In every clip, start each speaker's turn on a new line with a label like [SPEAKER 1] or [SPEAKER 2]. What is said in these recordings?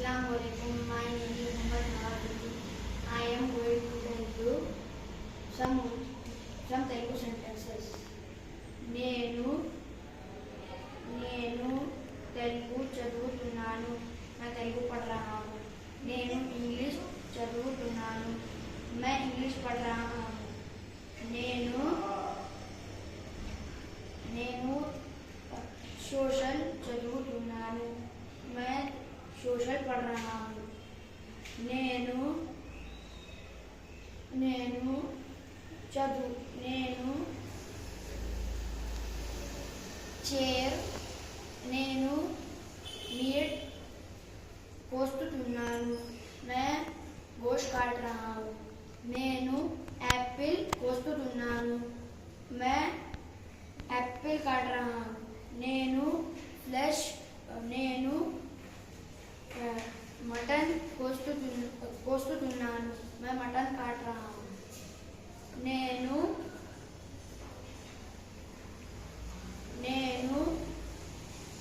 [SPEAKER 1] Assalamualaikum. My name is Muhammad Nawazuddin. I am going to tell you some Telugu sentences. నేను నేను తెలుగు చదువుతున్నాను. मैं तेलुगु पढ़ रहा हूँ. నేను ఇంగ్లీష్ చదువుతున్నాను. मैं इंग्लिश पढ़ रहा हूँ. నేను నేను सोशल చదువుతున్నాను. मैं सोशल पढ़ रहा हूँ. నేను నేను चेयर నేను मीट కోస్తున్నాను. मैं गोश्त काट रहा हूँ. నేను एप्पल కోస్తున్నాను. मैं एप्पल काट रहा हूँ. నేను मटन కోస్తున్నాను. मैं मटन काट रहा हूँ. నేను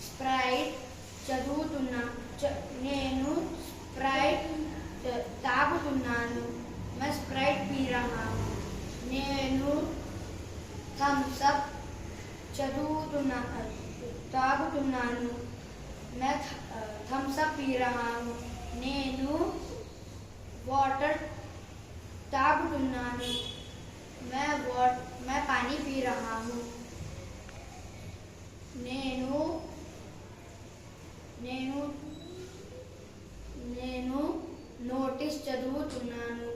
[SPEAKER 1] స్ప్రైట్ నేను స్ప్రైట్ తాగుతున్నాను. मैं स्प्राइट पी रहा हूँ. నేను थम्स अप తాగుతున్నాను. मैं थम्स अप पी रहा हूँ. నేను वाटर తాగుతున్నాను. मैं पानी पी रहा हूँ. నేను నోటీస్ చదువుతున్నాను.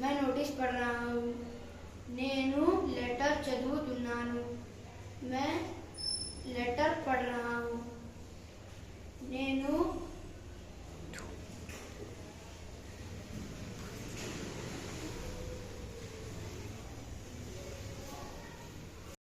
[SPEAKER 1] मैं नोटिस पढ़ रहा हूँ. నేను లెటర్ చదువుతున్నాను. मैं लेटर पढ़ रहा हूँ. నేను